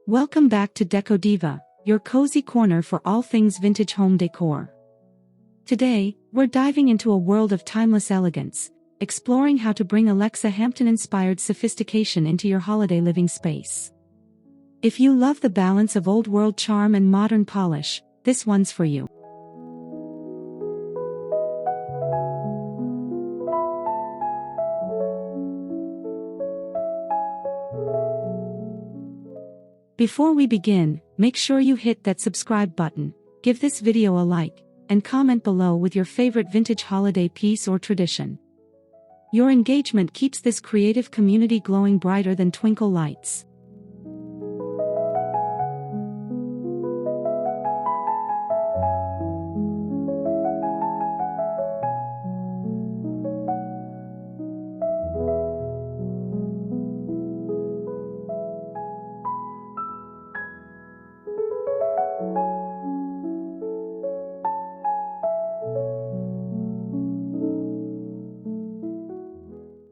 Welcome back to Decodiva, your cozy corner for all things vintage home decor. Today, we're diving into a world of timeless elegance, exploring how to bring Alexa Hampton-inspired sophistication into your holiday living space. If you love the balance of old-world charm and modern polish, this one's for you. Before we begin, make sure you hit that subscribe button, give this video a like, and comment below with your favorite vintage holiday piece or tradition. Your engagement keeps this creative community glowing brighter than twinkle lights.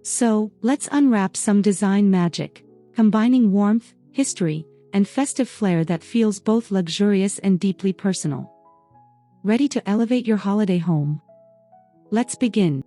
So, let's unwrap some design magic, combining warmth, history, and festive flair that feels both luxurious and deeply personal. Ready to elevate your holiday home? Let's begin.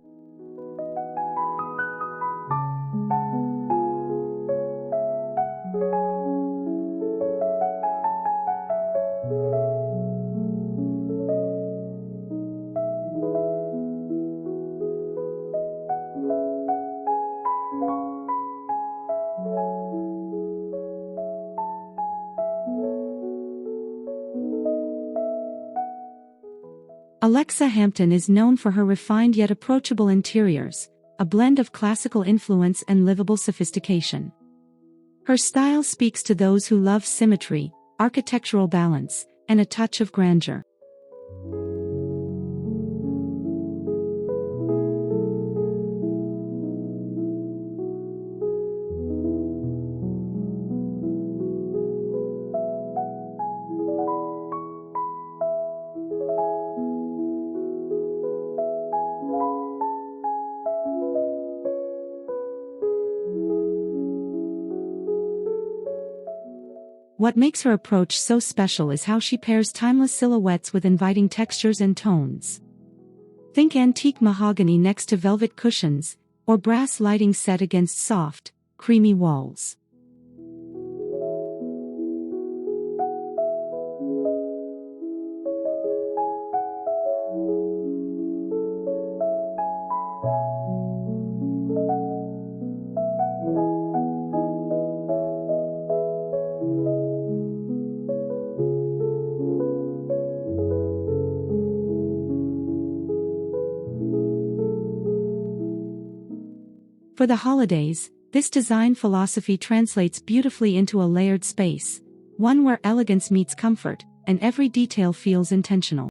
Alexa Hampton is known for her refined yet approachable interiors, a blend of classical influence and livable sophistication. Her style speaks to those who love symmetry, architectural balance, and a touch of grandeur. What makes her approach so special is how she pairs timeless silhouettes with inviting textures and tones. Think antique mahogany next to velvet cushions, or brass lighting set against soft, creamy walls. For the holidays, this design philosophy translates beautifully into a layered space, one where elegance meets comfort, and every detail feels intentional.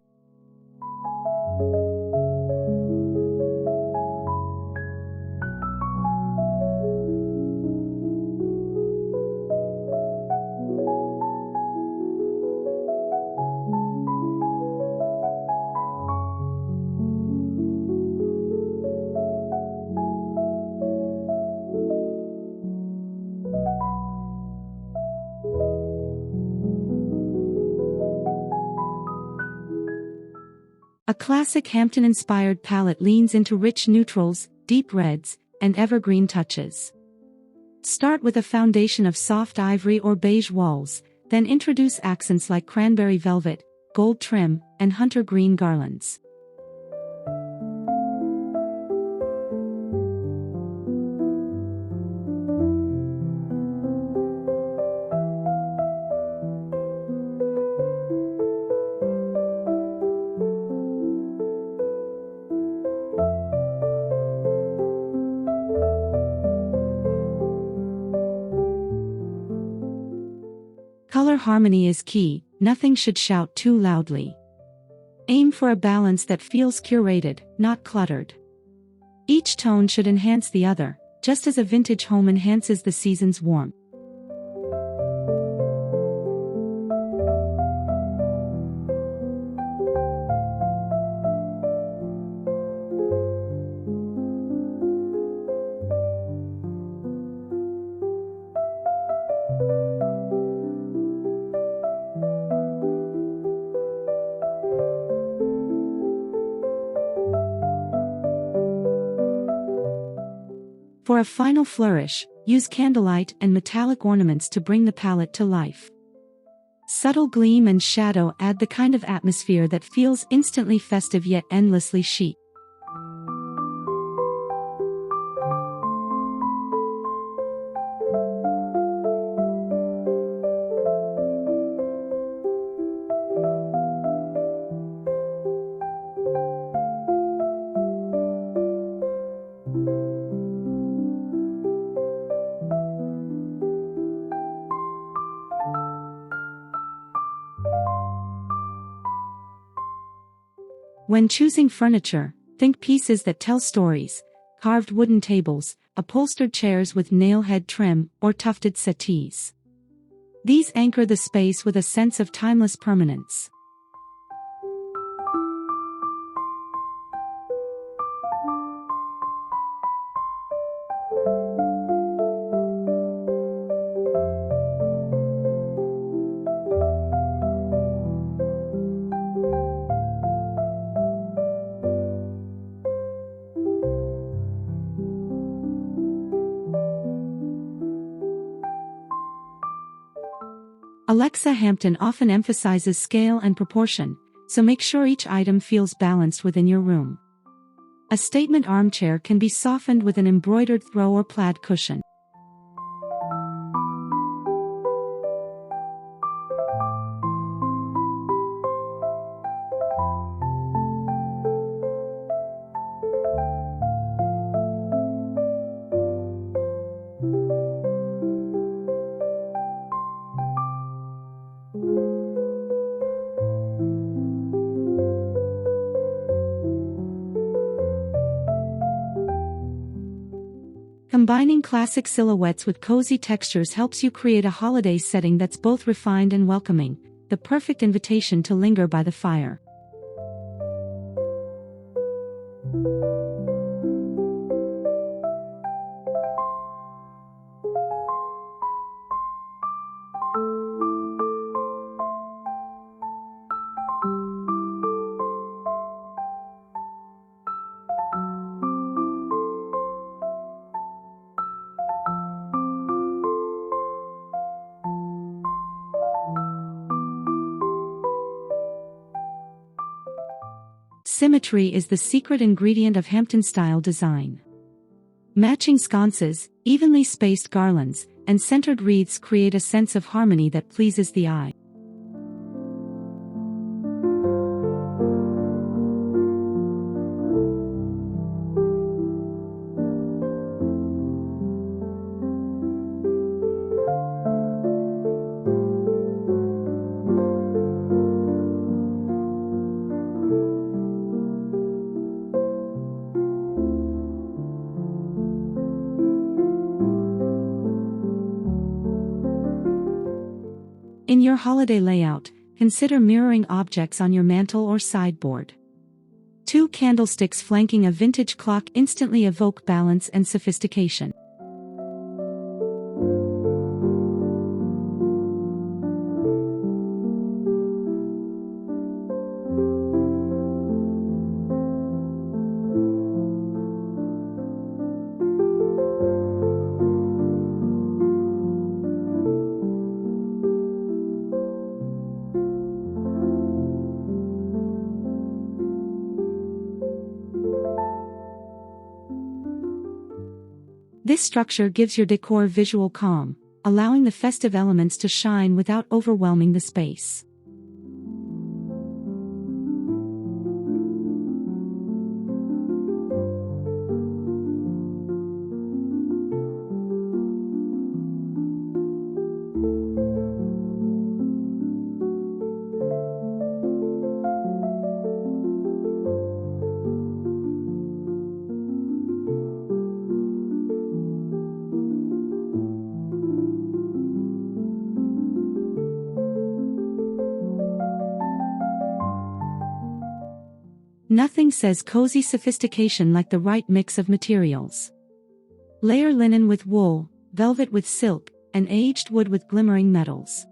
A classic Hampton-inspired palette leans into rich neutrals, deep reds, and evergreen touches. Start with a foundation of soft ivory or beige walls, then introduce accents like cranberry velvet, gold trim, and hunter green garlands. Color harmony is key, nothing should shout too loudly. Aim for a balance that feels curated, not cluttered. Each tone should enhance the other, just as a vintage home enhances the season's warmth. For a final flourish, use candlelight and metallic ornaments to bring the palette to life. Subtle gleam and shadow add the kind of atmosphere that feels instantly festive yet endlessly chic. When choosing furniture, think pieces that tell stories: carved wooden tables, upholstered chairs with nail-head trim, or tufted settees. These anchor the space with a sense of timeless permanence. Alexa Hampton often emphasizes scale and proportion, so make sure each item feels balanced within your room. A statement armchair can be softened with an embroidered throw or plaid cushion. Combining classic silhouettes with cozy textures helps you create a holiday setting that's both refined and welcoming, the perfect invitation to linger by the fire. Symmetry is the secret ingredient of Hampton-style design. Matching sconces, evenly spaced garlands, and centered wreaths create a sense of harmony that pleases the eye. In your holiday layout, consider mirroring objects on your mantel or sideboard. Two candlesticks flanking a vintage clock instantly evoke balance and sophistication. This structure gives your decor visual calm, allowing the festive elements to shine without overwhelming the space. Nothing says cozy sophistication like the right mix of materials. Layer linen with wool, velvet with silk, and aged wood with glimmering metals.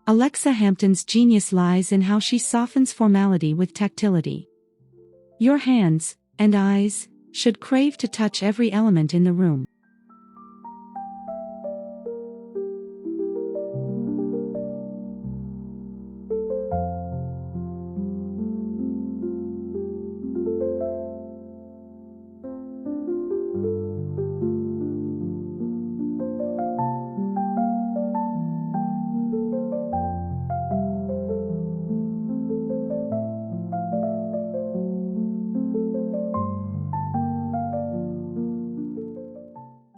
Alexa Hampton's genius lies in how she softens formality with tactility. Your hands, and eyes, should crave to touch every element in the room.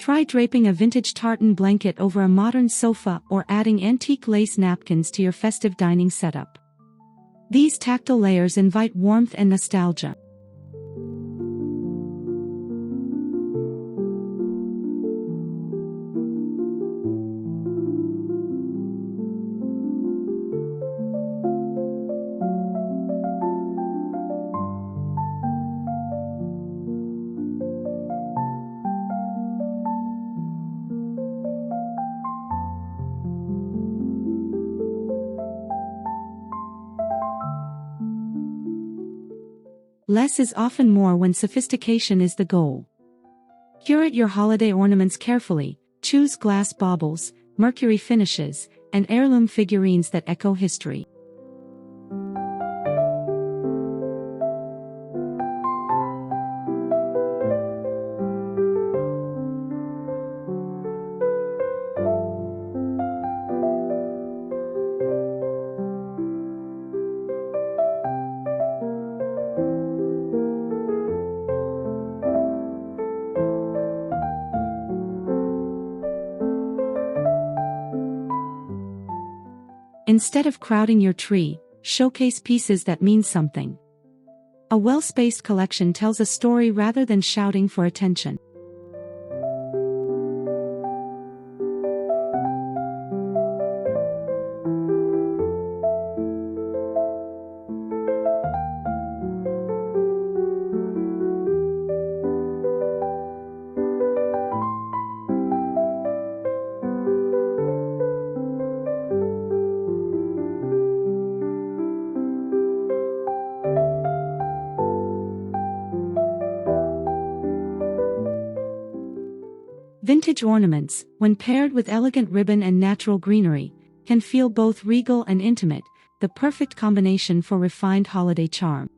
Try draping a vintage tartan blanket over a modern sofa or adding antique lace napkins to your festive dining setup. These tactile layers invite warmth and nostalgia. Less is often more when sophistication is the goal. Curate your holiday ornaments carefully, choose glass baubles, mercury finishes, and heirloom figurines that echo history. Instead of crowding your tree, showcase pieces that mean something. A well-spaced collection tells a story rather than shouting for attention. Vintage ornaments, when paired with elegant ribbon and natural greenery, can feel both regal and intimate, the perfect combination for refined holiday charm.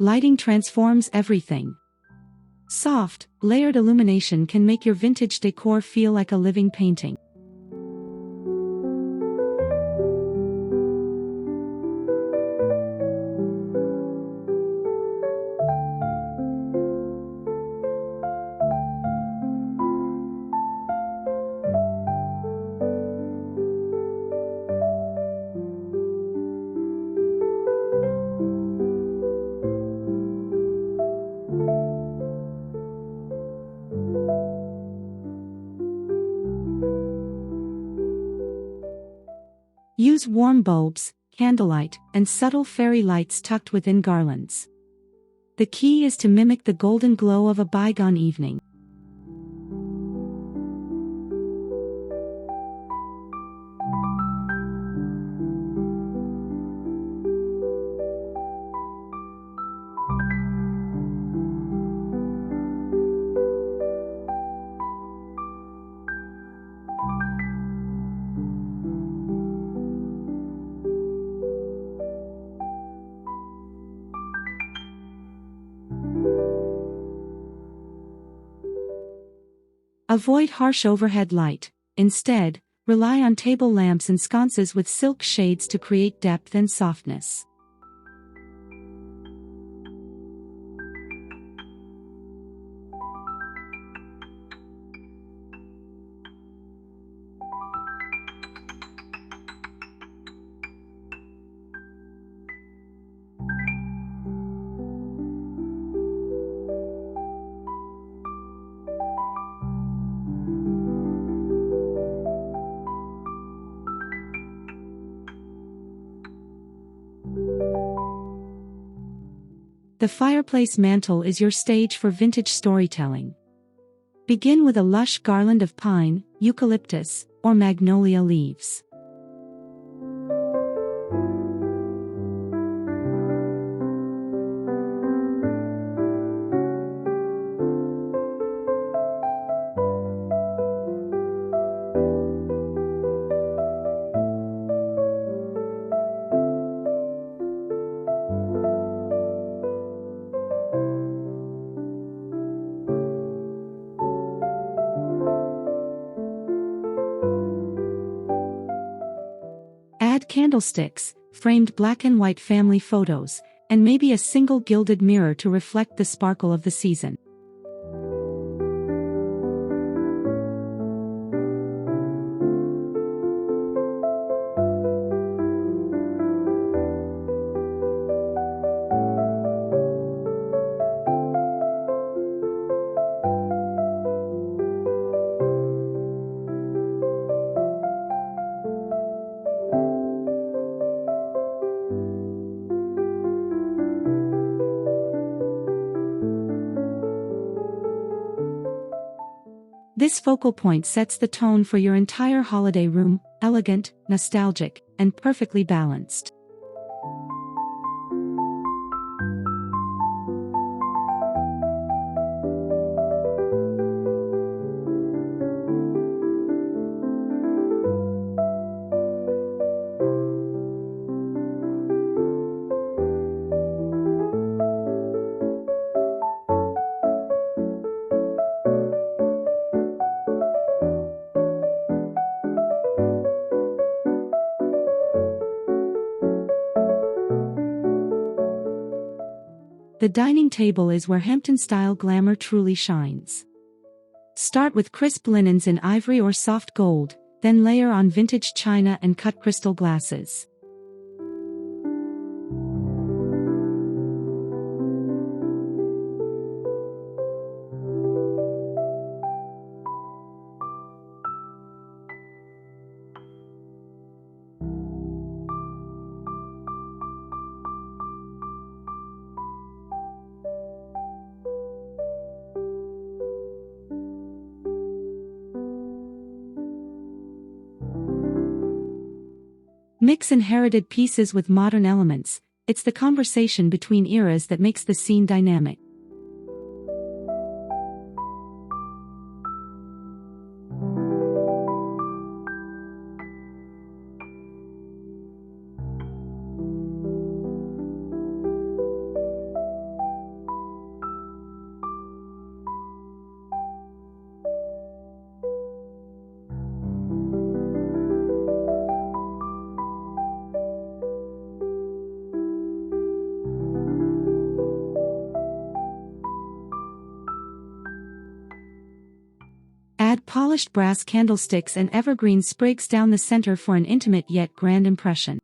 Lighting transforms everything. Soft, layered illumination can make your vintage decor feel like a living painting. Use warm bulbs, candlelight, and subtle fairy lights tucked within garlands. The key is to mimic the golden glow of a bygone evening. Avoid harsh overhead light. Instead, rely on table lamps and sconces with silk shades to create depth and softness. The fireplace mantel is your stage for vintage storytelling. Begin with a lush garland of pine, eucalyptus, or magnolia leaves. Add candlesticks, framed black and white family photos, and maybe a single gilded mirror to reflect the sparkle of the season. This focal point sets the tone for your entire holiday room, elegant, nostalgic, and perfectly balanced. The dining table is where Hampton-style glamour truly shines. Start with crisp linens in ivory or soft gold, then layer on vintage china and cut crystal glasses. Mix inherited pieces with modern elements. It's the conversation between eras that makes the scene dynamic. Add polished brass candlesticks and evergreen sprigs down the center for an intimate yet grand impression.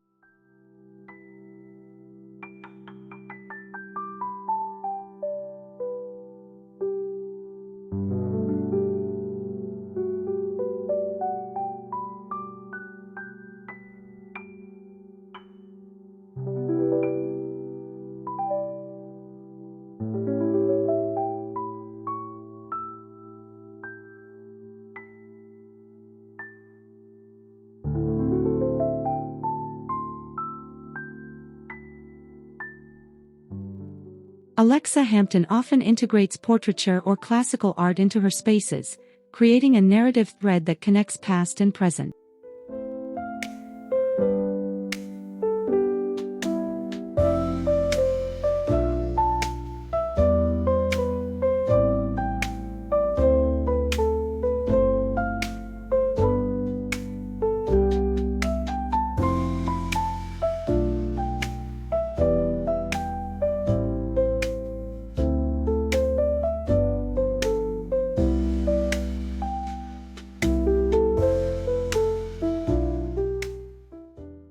Alexa Hampton often integrates portraiture or classical art into her spaces, creating a narrative thread that connects past and present.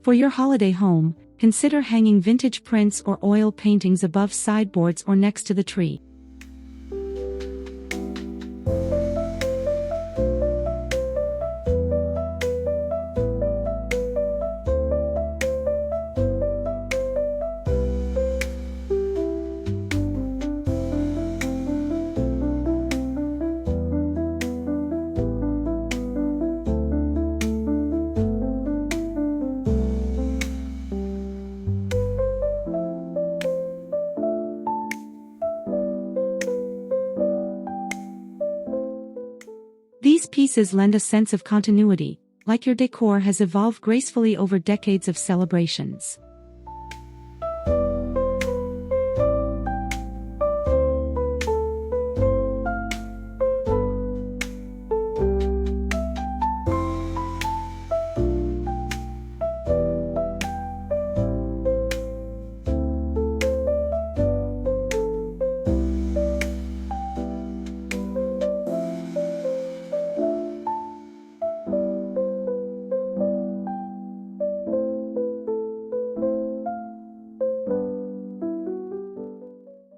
For your holiday home, consider hanging vintage prints or oil paintings above sideboards or next to the tree. These pieces lend a sense of continuity, like your decor has evolved gracefully over decades of celebrations.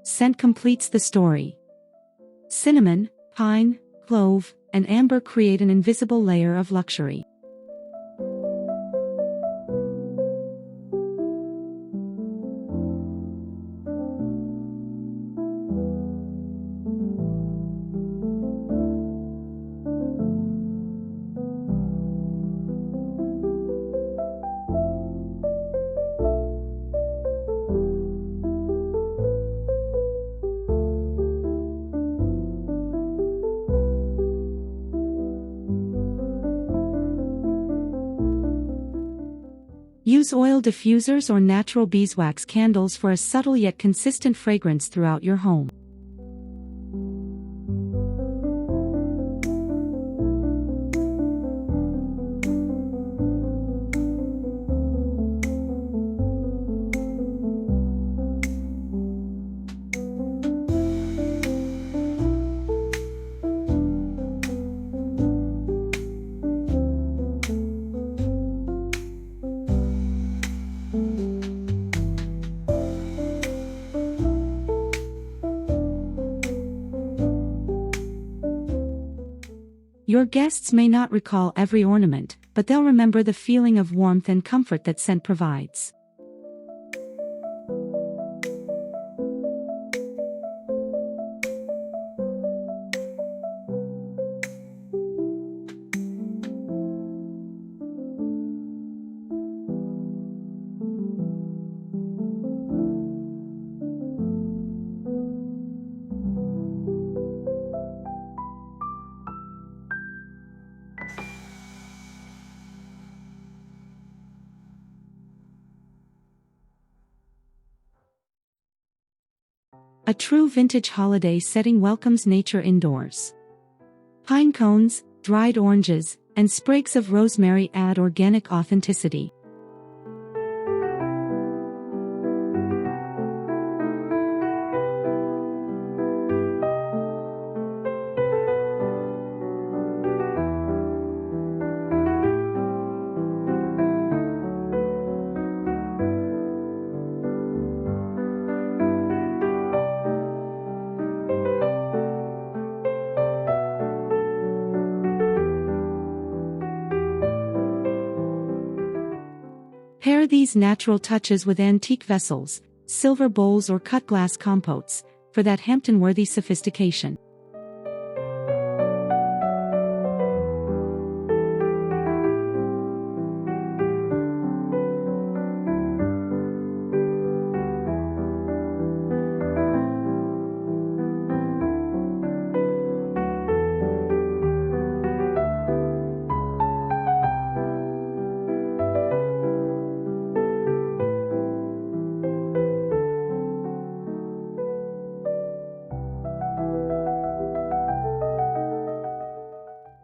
Scent completes the story. Cinnamon, pine, clove, and amber create an invisible layer of luxury. Use oil diffusers or natural beeswax candles for a subtle yet consistent fragrance throughout your home. Your guests may not recall every ornament, but they'll remember the feeling of warmth and comfort that scent provides. A true vintage holiday setting welcomes nature indoors. Pine cones, dried oranges, and sprigs of rosemary add organic authenticity. Pair these natural touches with antique vessels, silver bowls or cut glass compotes, for that Hampton-worthy sophistication.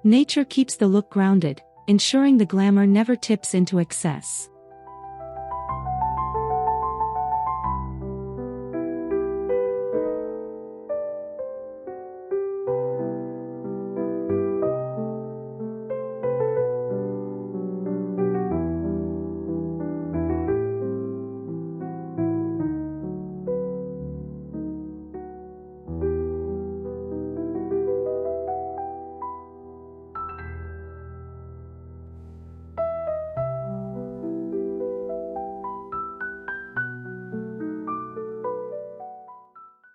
Nature keeps the look grounded, ensuring the glamour never tips into excess.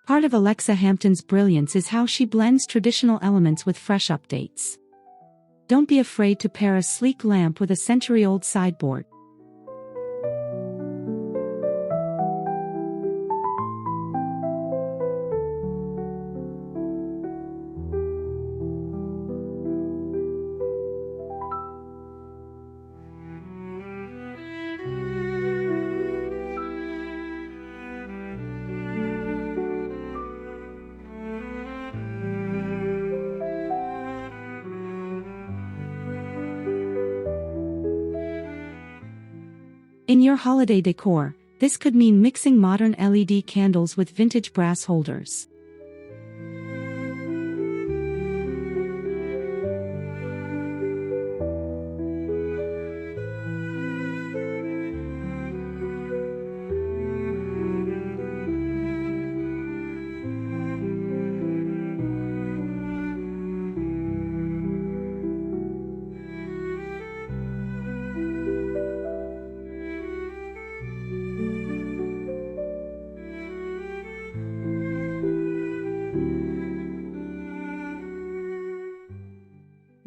Part of Alexa Hampton's brilliance is how she blends traditional elements with fresh updates. Don't be afraid to pair a sleek lamp with a century-old sideboard. In your holiday decor, this could mean mixing modern LED candles with vintage brass holders.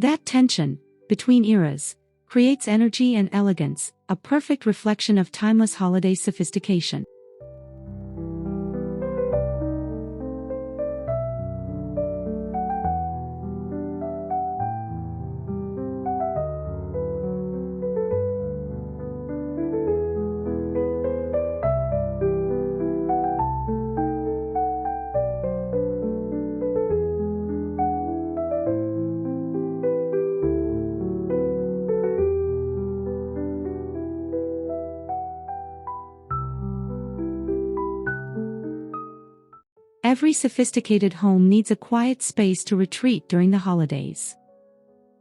That tension, between eras, creates energy and elegance, a perfect reflection of timeless holiday sophistication. Every sophisticated home needs a quiet space to retreat during the holidays.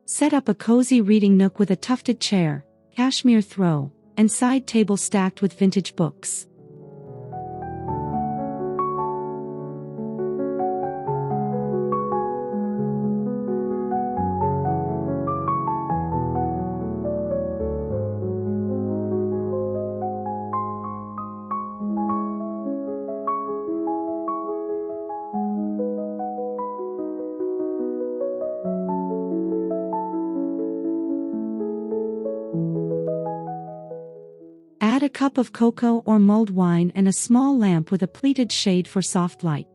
Set up a cozy reading nook with a tufted chair, cashmere throw, and side table stacked with vintage books. Add a cup of cocoa or mulled wine and a small lamp with a pleated shade for soft light.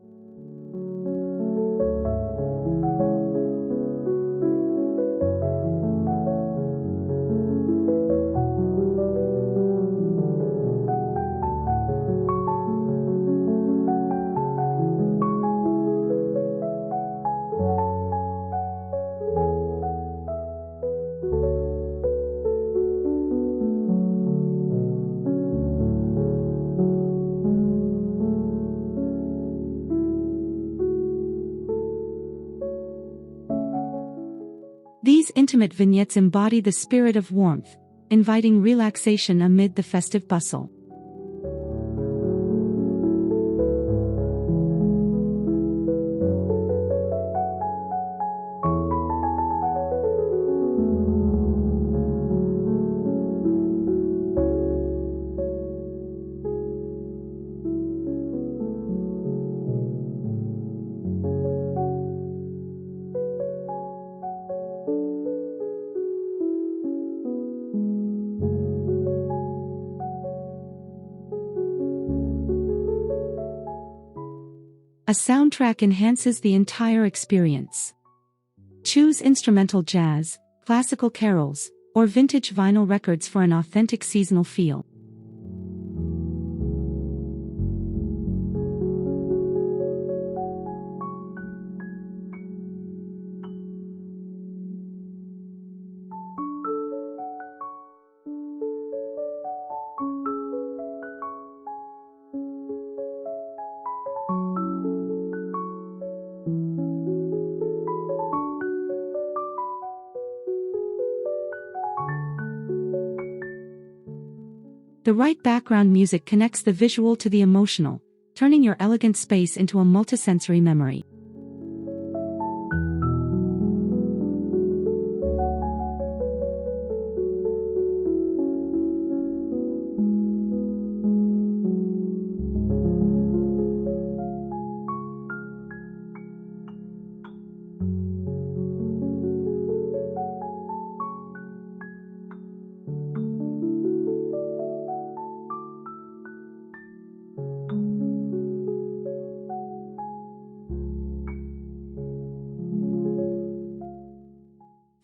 These intimate vignettes embody the spirit of warmth, inviting relaxation amid the festive bustle. A soundtrack enhances the entire experience. Choose instrumental jazz, classical carols, or vintage vinyl records for an authentic seasonal feel. The right background music connects the visual to the emotional, turning your elegant space into a multisensory memory.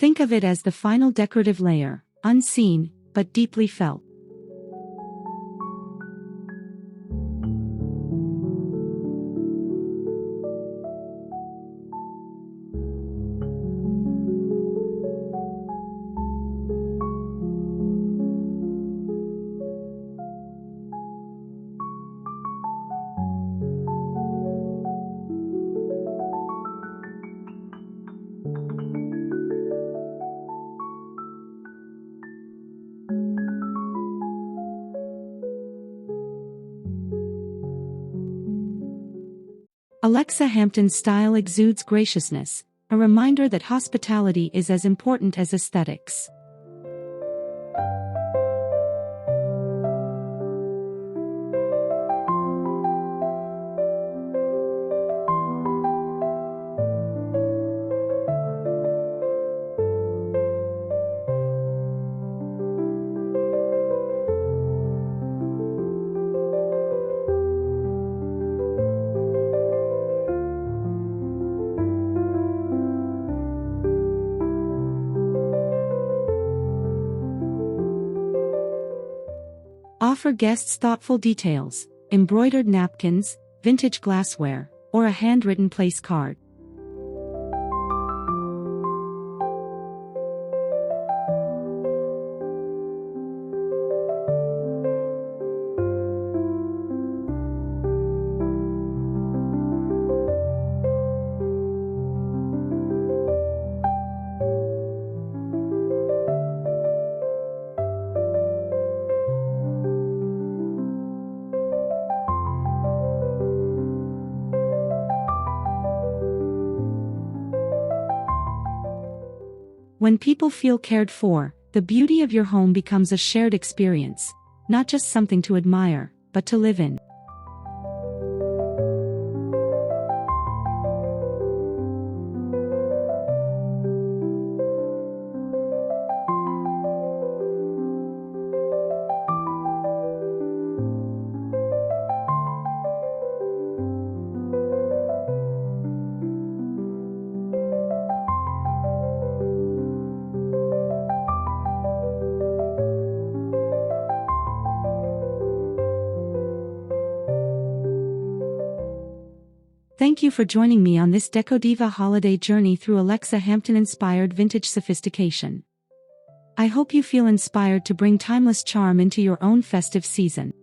Think of it as the final decorative layer, unseen, but deeply felt. Alexa Hampton's style exudes graciousness, a reminder that hospitality is as important as aesthetics. Offer guests thoughtful details, embroidered napkins, vintage glassware, or a handwritten place card. When people feel cared for, the beauty of your home becomes a shared experience, not just something to admire, but to live in. Thank you for joining me on this Decodiva holiday journey through Alexa Hampton-inspired vintage sophistication. I hope you feel inspired to bring timeless charm into your own festive season.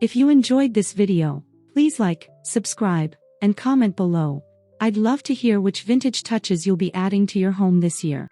If you enjoyed this video, please like, subscribe, and comment below. I'd love to hear which vintage touches you'll be adding to your home this year.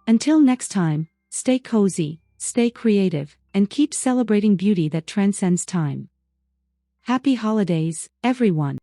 Until next time, stay cozy, stay creative, and keep celebrating beauty that transcends time. Happy holidays, everyone!